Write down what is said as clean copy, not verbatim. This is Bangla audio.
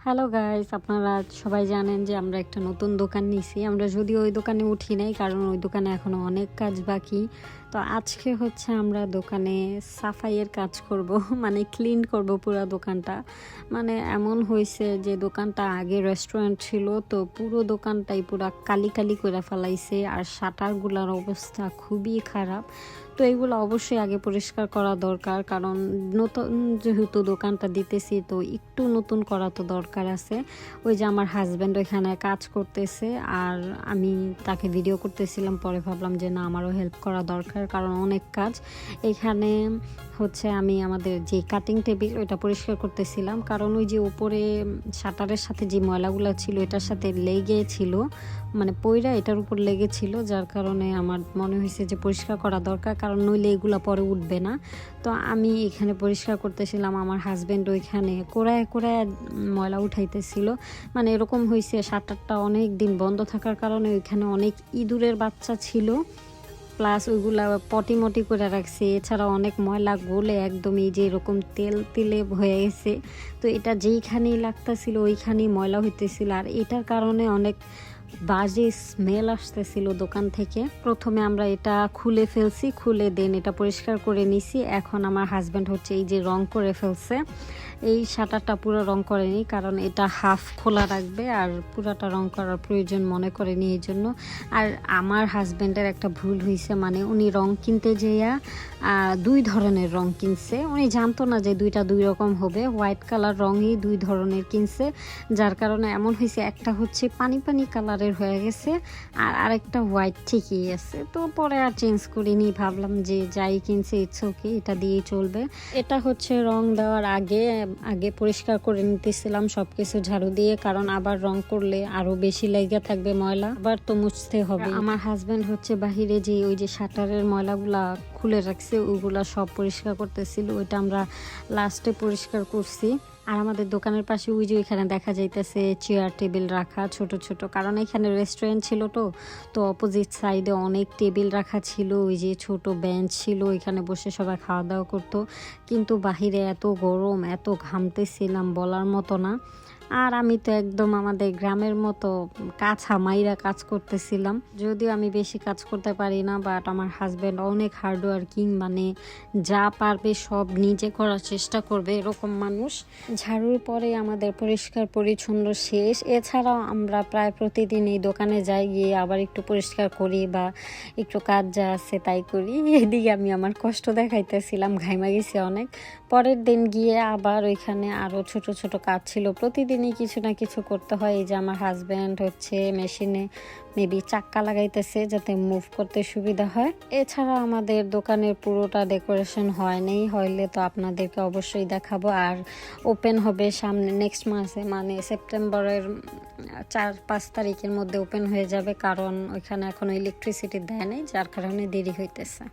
হ্যালো গাইস, আপনারা সবাই জানেন যে আমরা একটা নতুন দোকান নিছি। আমরা যদিও ওই দোকানে উঠি নাই, কারণ ওই দোকানে এখনো অনেক কাজ বাকি। তো আজকে হচ্ছে আমরা দোকানে সাফাইয়ের কাজ করব, মানে ক্লিন করব পুরো দোকানটা। মানে এমন হয়েছে যে দোকানটা আগে রেস্টুরেন্ট ছিল, তো পুরো দোকানটাই পুরো কালি কালি করে ফেলাইছে, আর শাটারগুলোর অবস্থা খুবই খারাপ। তো এগুলো অবশ্যই আগে পরিষ্কার করা দরকার, কারণ নতুন যেহেতু দোকানটা দিতেছি, তো একটু নতুন করা তো দরকার আছে। ওই যে আমার হাজব্যান্ড ওইখানে কাজ করতেছে, আর আমি তাকে ভিডিও করতেছিলাম। পরে ভাবলাম যে না, আমারও হেল্প করা দরকার, কারণ অনেক কাজ এখানে হচ্ছে। আমি আমাদের যে কাটিং টেবিল ওইটা পরিষ্কার করতেছিলাম, কারণ ওই যে উপরে শাটারের সাথে যে ময়লাগুলো ছিল এটার সাথে লেগেছিল, মানে পয়রা এটার উপর লেগেছিল, যার কারণে আমার মনে হয়েছে যে পরিষ্কার করা দরকার, কারণ নইলে এগুলো পরে উঠবে না। তো আমি এখানে পরিষ্কার করতেছিলাম, আমার হাজব্যান্ড ওইখানে কোড়ায় কোড়ায় ময়লা উঠাইতেছিল। মানে এরকম হয়েছে, শাটারটা অনেক দিন বন্ধ থাকার কারণে ওইখানে অনেক ইঁদুরের বাচ্চা ছিল, প্লাস ওইগুলা পটি মটি করে রাখছে। এছাড়া অনেক ময়লা গলে একদম এই যে এরকম তেল তেলে হয়ে গেছে। তো এটা যেইখানেই লাগতেছিল ওইখানেই ময়লা হইতেছিল, আর এটার কারণে অনেক বাজে স্মেল আসতেছিল দোকান থেকে। প্রথমে আমরা এটা খুলে ফেলছি, খুলে দেন এটা পরিষ্কার করে নিছি। এখন আমার হাজব্যান্ড হচ্ছে এই যে রং করে ফেলছে। এই শাটারটা পুরো রং করেনি, কারণ এটা হাফ খোলা রাখবে, আর পুরাটা রং করার প্রয়োজন মনে করেনি এই জন্য। আর আমার হাজব্যান্ডের একটা ভুল হয়েছে, মানে উনি রং কিনতে যেয়া দুই ধরনের রং কিনছে। উনি জানতো না যে দুইটা দুই রকম হবে, হোয়াইট কালার রঙই দুই ধরনের কিনছে, যার কারণে এমন হয়েছে একটা হচ্ছে পানি পানি কালারের হয়ে গেছে, আর আরেকটা হোয়াইট ঠিকই আছে। তো পরে আর চেঞ্জ করিনি, ভাবলাম যে যাই কিনছে ইটস ওকে, এটা দিয়েই চলবে। এটা হচ্ছে রং দেওয়ার আগে আগে পরিষ্কার করে নিতেছিলাম সবকিছু ঝাড়ু দিয়ে, কারণ আবার রং করলে আরো বেশি লেগে থাকবে ময়লা, আবার তো মুছতে হবে। আমার হাজব্যান্ড হচ্ছে বাহিরে যে ওই যে শাটারের ময়লাগুলা খুলে রাখছে ওইগুলা সব পরিষ্কার করতেছিল, ওইটা আমরা লাস্টে পরিষ্কার করছি। আর আমাদের দোকানের পাশে ওই যে এখানে দেখা যাইতেছে চেয়ার টেবিল রাখা ছোট ছোট, কারণ এখানে রেস্টুরেন্ট ছিল। তো অপোজিট সাইডে অনেক টেবিল রাখা ছিল, ওই যে ছোট বেঞ্চ ছিল, এখানে বসে সবাই খাওয়া দাওয়া করতো। কিন্তু বাহিরে এত গরম, এত ঘামতেছিলাম বলার মতো না। আর আমি তো একদম আমাদের গ্রামের মতো কাছা মাইরা কাজ করতেছিলাম। যদিও আমি বেশি কাজ করতে পারি না, বাট আমার হাজব্যান্ড অনেক হার্ডওয়ার্কিং, মানে যা পারবে সব নিজে করার চেষ্টা করবে, এরকম মানুষ। ঝাড়ুর পরে আমাদের পরিষ্কার পরিচ্ছন্ন শেষ। এছাড়াও আমরা প্রায় প্রতিদিন এই দোকানে যাই, গিয়ে আবার একটু পরিষ্কার করি বা একটু কাজ যা আছে তাই করি। এদিকে আমি আমার কষ্ট দেখাইতেছিলাম, ঘাইমা গেছি অনেক। পরের দিন গিয়ে আবার ওইখানে আরও ছোট ছোট কাজ ছিল, প্রতিদিনই কিছু না কিছু করতে হয়। এই যে আমার হাজব্যান্ড হচ্ছে মেশিনে মেবি চাক্কা লাগাইতেছে যাতে মুভ করতে সুবিধা হয়। এছাড়া আমাদের দোকানের পুরোটা ডেকোরেশন হয়নি, হইলে তো আপনাদেরকে অবশ্যই দেখাবো। আর ওপেন হবে সামনে নেক্সট মাসে, মানে সেপ্টেম্বরের 4-5 তারিখের মধ্যে ওপেন হয়ে যাবে, কারণ ওইখানে এখনো ইলেকট্রিসিটি দেয় নাই, যার কারণে দেরি হইতেছে।